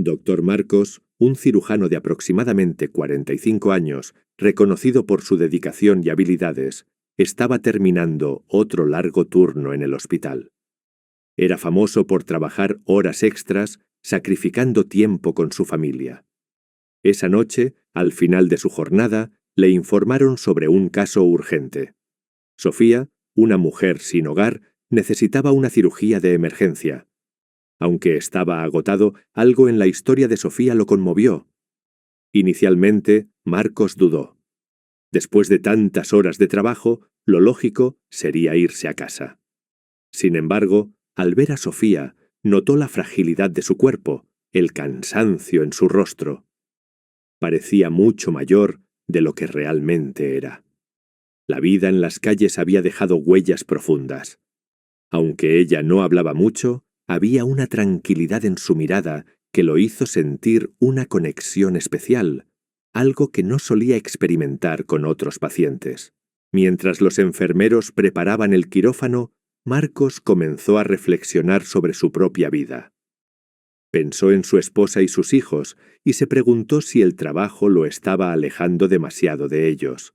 Dr. Marcos, un cirujano de aproximadamente 45 años, reconocido por su dedicación y habilidades, estaba terminando otro largo turno en el hospital. Era famoso por trabajar horas extras, sacrificando tiempo con su familia. Esa noche, al final de su jornada, le informaron sobre un caso urgente. Sofía, una mujer sin hogar, necesitaba una cirugía de emergencia. Aunque estaba agotado, algo en la historia de Sofía lo conmovió. Inicialmente, Marcos dudó. Después de tantas horas de trabajo, lo lógico sería irse a casa. Sin embargo, al ver a Sofía, notó la fragilidad de su cuerpo, el cansancio en su rostro. Parecía mucho mayor de lo que realmente era. La vida en las calles había dejado huellas profundas. Aunque ella no hablaba mucho, había una tranquilidad en su mirada que lo hizo sentir una conexión especial, algo que no solía experimentar con otros pacientes. Mientras los enfermeros preparaban el quirófano, Marcos comenzó a reflexionar sobre su propia vida. Pensó en su esposa y sus hijos y se preguntó si el trabajo lo estaba alejando demasiado de ellos.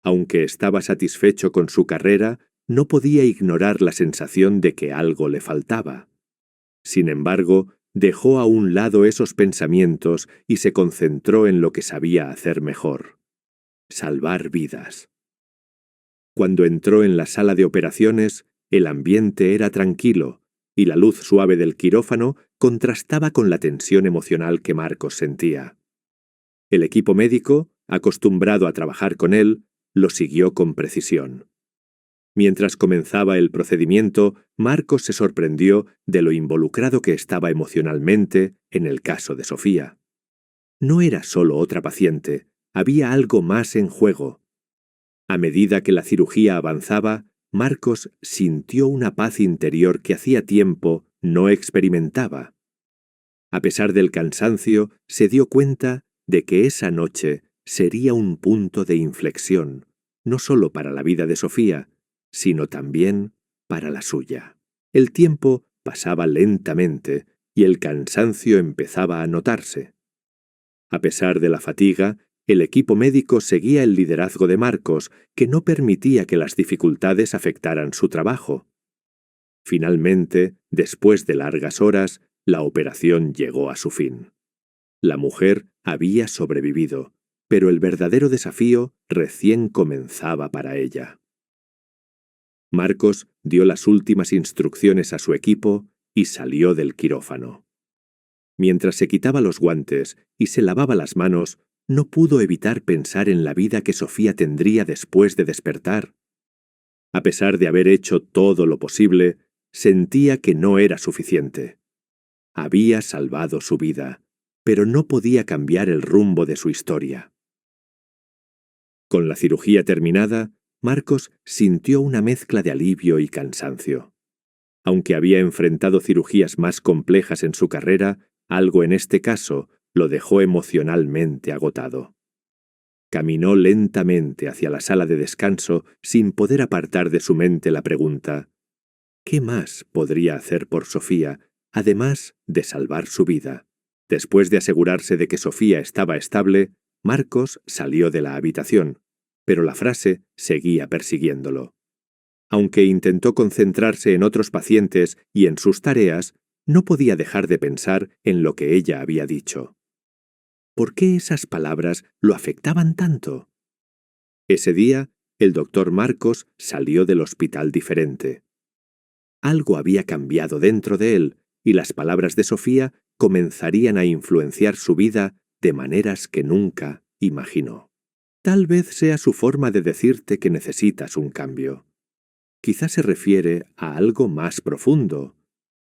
Aunque estaba satisfecho con su carrera, no podía ignorar la sensación de que algo le faltaba. Sin embargo, dejó a un lado esos pensamientos y se concentró en lo que sabía hacer mejor: salvar vidas. Cuando entró en la sala de operaciones, el ambiente era tranquilo y la luz suave del quirófano contrastaba con la tensión emocional que Marcos sentía. El equipo médico, acostumbrado a trabajar con él, lo siguió con precisión. Mientras comenzaba el procedimiento, Marcos se sorprendió de lo involucrado que estaba emocionalmente en el caso de Sofía. No era solo otra paciente, había algo más en juego. A medida que la cirugía avanzaba, Marcos sintió una paz interior que hacía tiempo no experimentaba. A pesar del cansancio, se dio cuenta de que esa noche sería un punto de inflexión, no solo para la vida de Sofía, sino también para la suya. El tiempo pasaba lentamente y el cansancio empezaba a notarse. A pesar de la fatiga, el equipo médico seguía el liderazgo de Marcos, que no permitía que las dificultades afectaran su trabajo. Finalmente, después de largas horas, la operación llegó a su fin. La mujer había sobrevivido, pero el verdadero desafío recién comenzaba para ella. Marcos dio las últimas instrucciones a su equipo y salió del quirófano. Mientras se quitaba los guantes y se lavaba las manos, no pudo evitar pensar en la vida que Sofía tendría después de despertar. A pesar de haber hecho todo lo posible, sentía que no era suficiente. Había salvado su vida, pero no podía cambiar el rumbo de su historia. Con la cirugía terminada, Marcos sintió una mezcla de alivio y cansancio. Aunque había enfrentado cirugías más complejas en su carrera, algo en este caso lo dejó emocionalmente agotado. Caminó lentamente hacia la sala de descanso sin poder apartar de su mente la pregunta: ¿qué más podría hacer por Sofía, además de salvar su vida? Después de asegurarse de que Sofía estaba estable, Marcos salió de la habitación, pero la frase seguía persiguiéndolo. Aunque intentó concentrarse en otros pacientes y en sus tareas, no podía dejar de pensar en lo que ella había dicho. ¿Por qué esas palabras lo afectaban tanto? Ese día, el doctor Marcos salió del hospital diferente. Algo había cambiado dentro de él, y las palabras de Sofía comenzarían a influenciar su vida de maneras que nunca imaginó. Tal vez sea su forma de decirte que necesitas un cambio. Quizás se refiere a algo más profundo,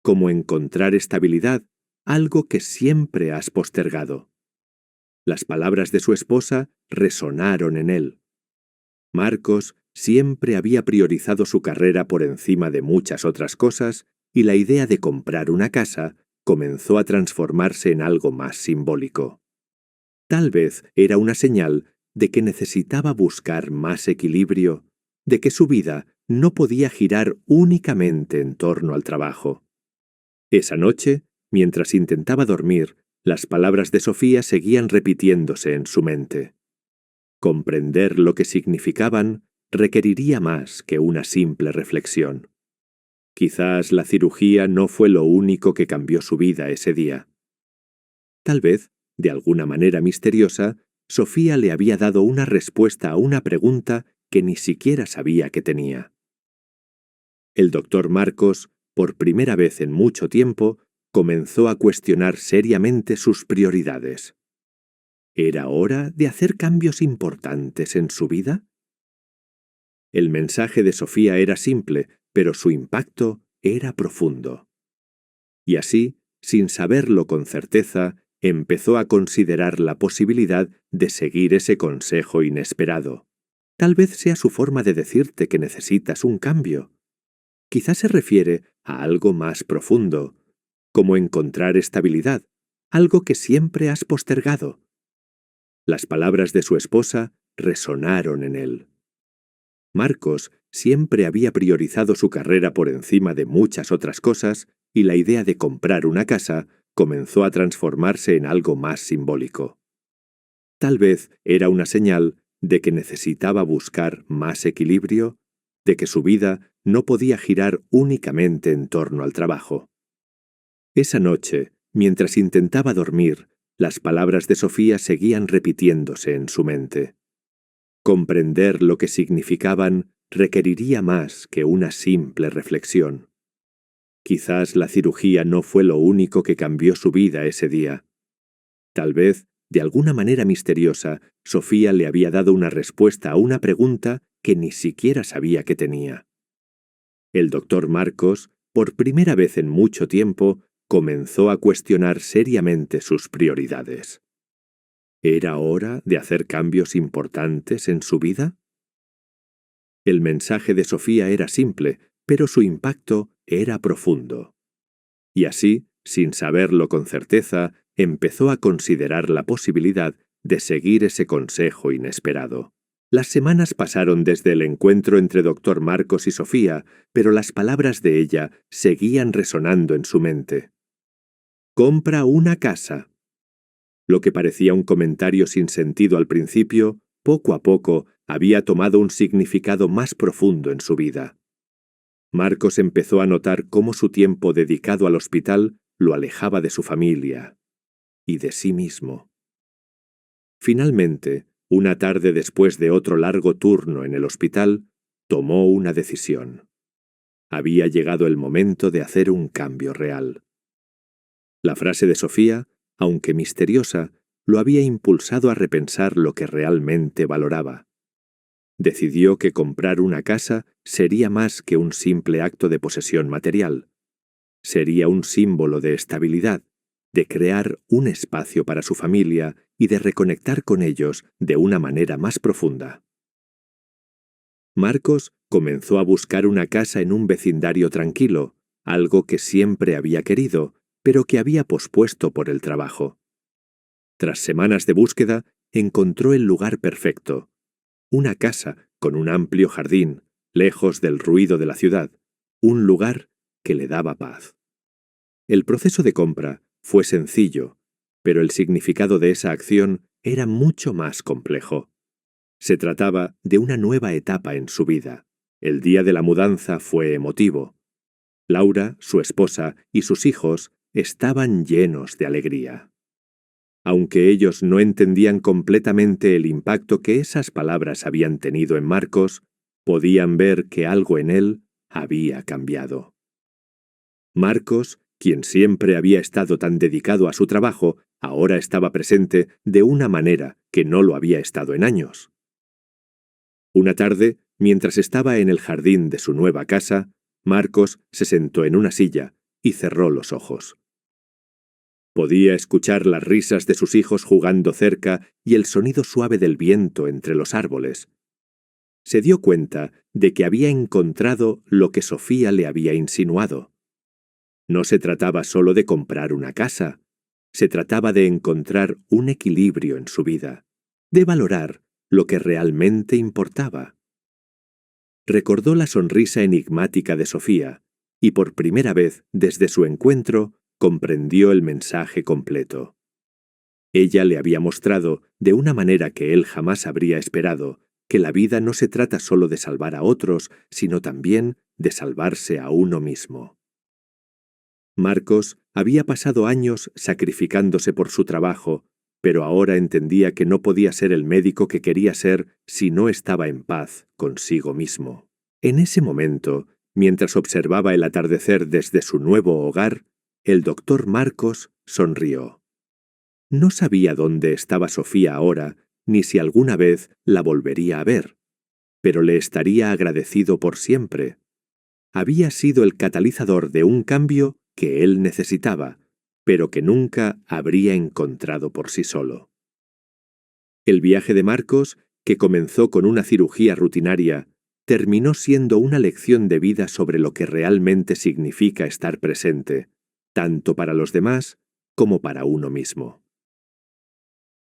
como encontrar estabilidad, algo que siempre has postergado. Las palabras de su esposa resonaron en él. Marcos siempre había priorizado su carrera por encima de muchas otras cosas, y la idea de comprar una casa comenzó a transformarse en algo más simbólico. Tal vez era una señal de que necesitaba buscar más equilibrio, de que su vida no podía girar únicamente en torno al trabajo. Esa noche, mientras intentaba dormir, Las palabras de Sofía seguían repitiéndose en su mente. Comprender lo que significaban requeriría más que una simple reflexión. Quizás la cirugía no fue lo único que cambió su vida ese día. Tal vez, de alguna manera misteriosa, Sofía le había dado una respuesta a una pregunta que ni siquiera sabía que tenía. El doctor Marcos, por primera vez en mucho tiempo, comenzó a cuestionar seriamente sus prioridades. ¿Era hora de hacer cambios importantes en su vida? El mensaje de Sofía era simple, pero su impacto era profundo. Y así, sin saberlo con certeza, empezó a considerar la posibilidad de seguir ese consejo inesperado. Tal vez sea su forma de decirte que necesitas un cambio. Quizás se refiere a algo más profundo, como encontrar estabilidad, algo que siempre has postergado. Las palabras de su esposa resonaron en él. Marcos siempre había priorizado su carrera por encima de muchas otras cosas y la idea de comprar una casa comenzó a transformarse en algo más simbólico. Tal vez era una señal de que necesitaba buscar más equilibrio, de que su vida no podía girar únicamente en torno al trabajo. Esa noche, mientras intentaba dormir, las palabras de Sofía seguían repitiéndose en su mente. Comprender lo que significaban requeriría más que una simple reflexión. Quizás la cirugía no fue lo único que cambió su vida ese día. Tal vez, de alguna manera misteriosa, Sofía le había dado una respuesta a una pregunta que ni siquiera sabía que tenía. El doctor Marcos, por primera vez en mucho tiempo, comenzó a cuestionar seriamente sus prioridades. ¿Era hora de hacer cambios importantes en su vida? El mensaje de Sofía era simple, pero su impacto era profundo. Y así, sin saberlo con certeza, empezó a considerar la posibilidad de seguir ese consejo inesperado. Las semanas pasaron desde el encuentro entre Dr. Marcos y Sofía, pero las palabras de ella seguían resonando en su mente. «Compra una casa». Lo que parecía un comentario sin sentido al principio, poco a poco había tomado un significado más profundo en su vida. Marcos empezó a notar cómo su tiempo dedicado al hospital lo alejaba de su familia y de sí mismo. Finalmente, una tarde después de otro largo turno en el hospital, tomó una decisión. Había llegado el momento de hacer un cambio real. La frase de Sofía, aunque misteriosa, lo había impulsado a repensar lo que realmente valoraba. Decidió que comprar una casa sería más que un simple acto de posesión material. Sería un símbolo de estabilidad, de crear un espacio para su familia y de reconectar con ellos de una manera más profunda. Marcos comenzó a buscar una casa en un vecindario tranquilo, algo que siempre había querido, pero que había pospuesto por el trabajo. Tras semanas de búsqueda, encontró el lugar perfecto. Una casa con un amplio jardín, lejos del ruido de la ciudad, un lugar que le daba paz. El proceso de compra fue sencillo, pero el significado de esa acción era mucho más complejo. Se trataba de una nueva etapa en su vida. El día de la mudanza fue emotivo. Laura, su esposa y sus hijos estaban llenos de alegría. Aunque ellos no entendían completamente el impacto que esas palabras habían tenido en Marcos, podían ver que algo en él había cambiado. Marcos, quien siempre había estado tan dedicado a su trabajo, ahora estaba presente de una manera que no lo había estado en años. Una tarde, mientras estaba en el jardín de su nueva casa, Marcos se sentó en una silla y cerró los ojos. Podía escuchar las risas de sus hijos jugando cerca y el sonido suave del viento entre los árboles. Se dio cuenta de que había encontrado lo que Sofía le había insinuado. No se trataba solo de comprar una casa, se trataba de encontrar un equilibrio en su vida, de valorar lo que realmente importaba. Recordó la sonrisa enigmática de Sofía, y por primera vez desde su encuentro comprendió el mensaje completo. Ella le había mostrado, de una manera que él jamás habría esperado, que la vida no se trata solo de salvar a otros, sino también de salvarse a uno mismo. Marcos había pasado años sacrificándose por su trabajo, pero ahora entendía que no podía ser el médico que quería ser si no estaba en paz consigo mismo. En ese momento, mientras observaba el atardecer desde su nuevo hogar, el doctor Marcos sonrió. No sabía dónde estaba Sofía ahora, ni si alguna vez la volvería a ver, pero le estaría agradecido por siempre. Había sido el catalizador de un cambio que él necesitaba, pero que nunca habría encontrado por sí solo. El viaje de Marcos, que comenzó con una cirugía rutinaria, terminó siendo una lección de vida sobre lo que realmente significa estar presente, tanto para los demás como para uno mismo.